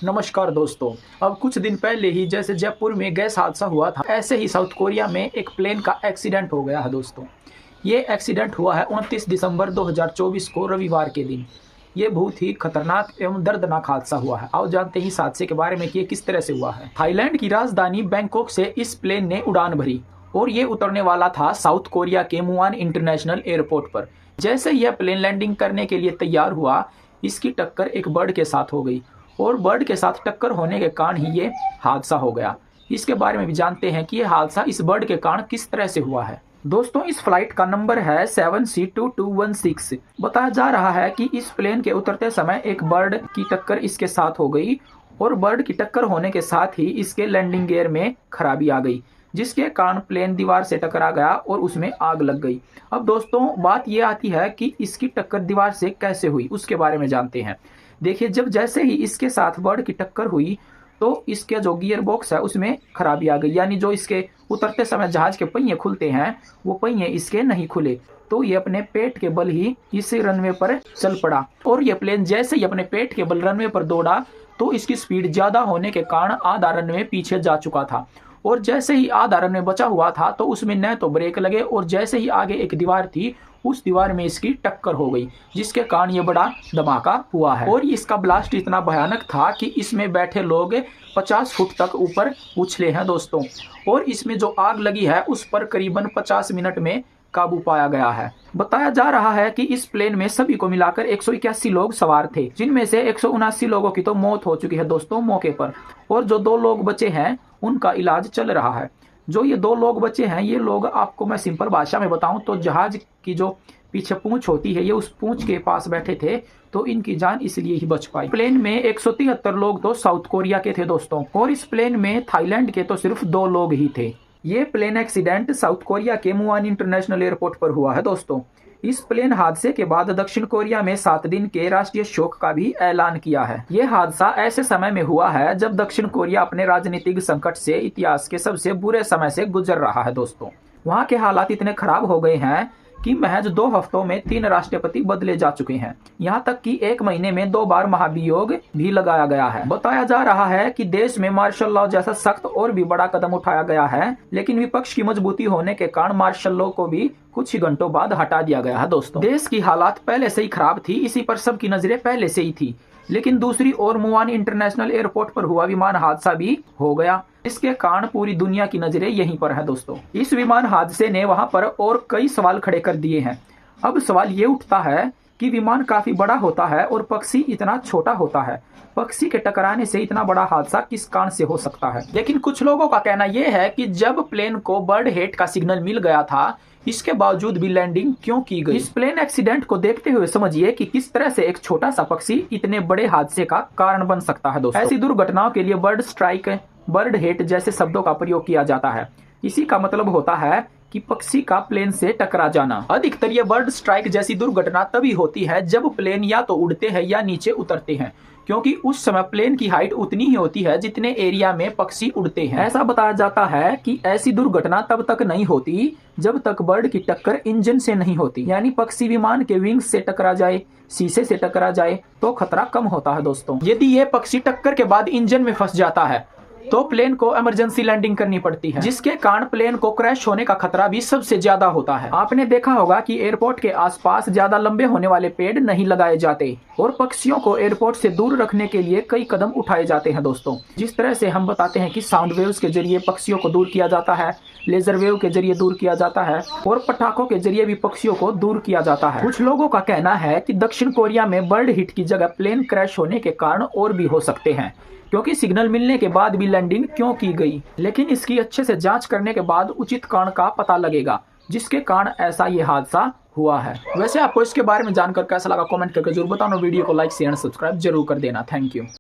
नमस्कार दोस्तों। अब कुछ दिन पहले ही जैसे जयपुर में गैस हादसा हुआ था, ऐसे ही साउथ कोरिया में एक प्लेन का एक्सीडेंट हो गया है दोस्तों। ये एक्सीडेंट हुआ है 29 दिसंबर 2024 को रविवार के दिन। ये बहुत ही खतरनाक एवं दर्दनाक हादसा हुआ है। आओ जानते हैं इस हादसे के बारे में कि ये किस तरह से हुआ है। थाईलैंड की राजधानी बैंकॉक से इस प्लेन ने उड़ान भरी और ये उतरने वाला था साउथ कोरिया के मुआन इंटरनेशनल एयरपोर्ट पर। जैसे यह प्लेन लैंडिंग करने के लिए तैयार हुआ, इसकी टक्कर एक बर्ड के साथ हो गई और बर्ड के साथ टक्कर होने के कारण ही ये हादसा हो गया। इसके बारे में भी जानते हैं कि ये हादसा इस बर्ड के कारण किस तरह से हुआ है। दोस्तों, इस फ्लाइट का नंबर है 7C2216। बताया जा रहा है कि इस प्लेन के उतरते समय एक बर्ड की टक्कर इसके साथ हो गई और बर्ड की टक्कर होने के साथ ही इसके लैंडिंग गियर में खराबी आ गई, जिसके कारण प्लेन दीवार से टकरा गया और उसमें आग लग गई। अब दोस्तों, बात यह आती है कि इसकी टक्कर दीवार से कैसे हुई, उसके बारे में जानते हैं। देखिए, जैसे ही इसके साथ बर्ड की टक्कर हुई तो इसके जो गियर बॉक्स है उसमें खराबी आ गई, यानी जो इसके उतरते समय जहाज के पहिए खुलते हैं वो पहिए इसके नहीं खुले, तो ये अपने पेट के बल ही इस रनवे पर चल पड़ा। और ये प्लेन जैसे ही अपने पेट के बल रनवे पर दौड़ा तो इसकी स्पीड ज्यादा होने के कारण आधा रनवे पीछे जा चुका था और जैसे ही आधा रनवे बचा हुआ था तो उसमें न तो ब्रेक लगे और जैसे ही आगे एक दीवार थी उस दीवार में इसकी टक्कर हो गई, जिसके कारण ये बड़ा धमाका हुआ है। और इसका ब्लास्ट इतना भयानक था कि इसमें बैठे लोग 50 फुट तक ऊपर उछले हैं दोस्तों। और इसमें जो आग लगी है उस पर करीबन 50 मिनट में काबू पाया गया है। बताया जा रहा है कि इस प्लेन में सभी को मिलाकर 181 लोग सवार थे, जिनमें से 179 लोगों की तो मौत हो चुकी है दोस्तों मौके पर, और जो 2 लोग बचे हैं उनका इलाज चल रहा है। जो ये 2 लोग बचे हैं, ये लोग आपको मैं सिंपल भाषा में बताऊं तो जहाज की जो पीछे पूंछ होती है, ये उस पूंछ के पास बैठे थे तो इनकी जान इसलिए ही बच पाई। प्लेन में 173 लोग तो साउथ कोरिया के थे दोस्तों, और इस प्लेन में थाईलैंड के तो सिर्फ 2 लोग ही थे। ये प्लेन एक्सीडेंट साउथ कोरिया के मुआन इंटरनेशनल एयरपोर्ट पर हुआ है दोस्तों। इस प्लेन हादसे के बाद दक्षिण कोरिया में 7 दिन के राष्ट्रीय शोक का भी ऐलान किया है। ये हादसा ऐसे समय में हुआ है जब दक्षिण कोरिया अपने राजनीतिक संकट से इतिहास के सबसे बुरे समय से गुजर रहा है दोस्तों। वहाँ के हालात इतने खराब हो गए हैं कि महज 2 हफ्तों में 3 राष्ट्रपति बदले जा चुके हैं। यहाँ तक कि 1 महीने में 2 बार महाभियोग भी लगाया गया है। बताया जा रहा है कि देश में मार्शल लॉ जैसा सख्त और भी बड़ा कदम उठाया गया है, लेकिन विपक्ष की मजबूती होने के कारण मार्शल लॉ को भी कुछ ही घंटों बाद हटा दिया गया है दोस्तों। देश की हालात पहले से ही खराब थी, इसी पर सबकी नजरें पहले से ही थी, लेकिन दूसरी ओर मुआन इंटरनेशनल एयरपोर्ट पर हुआ विमान हादसा भी हो गया, इसके कारण पूरी दुनिया की नजरें यहीं पर है दोस्तों। इस विमान हादसे ने वहां पर और कई सवाल खड़े कर दिए हैं। अब सवाल ये उठता है कि विमान काफी बड़ा होता है और पक्षी इतना छोटा होता है, पक्षी के टकराने से इतना बड़ा हादसा किस कारण से हो सकता है। लेकिन कुछ लोगों का कहना यह है कि जब प्लेन को बर्ड हेट का सिग्नल मिल गया था, इसके बावजूद भी लैंडिंग क्यों की गई। इस प्लेन एक्सीडेंट को देखते हुए समझिए कि किस तरह से एक छोटा सा पक्षी इतने बड़े हादसे का कारण बन सकता है दोस्तों। ऐसी दुर्घटनाओं के लिए बर्ड स्ट्राइक, बर्ड हेट जैसे शब्दों का प्रयोग किया जाता है। इसी का मतलब होता है कि पक्षी का प्लेन से टकरा जाना। अधिकतर ये बर्ड स्ट्राइक जैसी दुर्घटना तभी होती है जब प्लेन या तो उड़ते हैं या नीचे उतरते हैं, क्योंकि उस समय प्लेन की हाइट उतनी ही होती है जितने एरिया में पक्षी उड़ते हैं। ऐसा बताया जाता है कि ऐसी दुर्घटना तब तक नहीं होती जब तक बर्ड की टक्कर इंजन से नहीं होती, यानी पक्षी विमान के विंग्स से टकरा जाए, शीशे से टकरा जाए तो खतरा कम होता है दोस्तों। यदि ये पक्षी टक्कर के बाद इंजन में फंस जाता है तो प्लेन को इमरजेंसी लैंडिंग करनी पड़ती है, जिसके कारण प्लेन को क्रैश होने का खतरा भी सबसे ज्यादा होता है। आपने देखा होगा कि एयरपोर्ट के आसपास ज्यादा लंबे होने वाले पेड़ नहीं लगाए जाते और पक्षियों को एयरपोर्ट से दूर रखने के लिए कई कदम उठाए जाते हैं दोस्तों। जिस तरह से हम बताते हैं कि साउंड वेव्स के जरिए पक्षियों को दूर किया जाता है, लेजर वेव के जरिए दूर किया जाता है और पटाखों के जरिए भी पक्षियों को दूर किया जाता है। कुछ लोगों का कहना है कि दक्षिण कोरिया में बर्ड हिट की जगह प्लेन क्रैश होने के कारण और भी हो सकते हैं, क्योंकि सिग्नल मिलने के बाद भी लैंडिंग क्यों की गई। लेकिन इसकी अच्छे से जांच करने के बाद उचित कारण का पता लगेगा जिसके कारण ऐसा ये हादसा हुआ है। वैसे आपको इसके बारे में जानकर कैसा लगा कमेंट करके जरूर बताना। वीडियो को लाइक शेयर सब्सक्राइब जरूर कर देना। Thank you.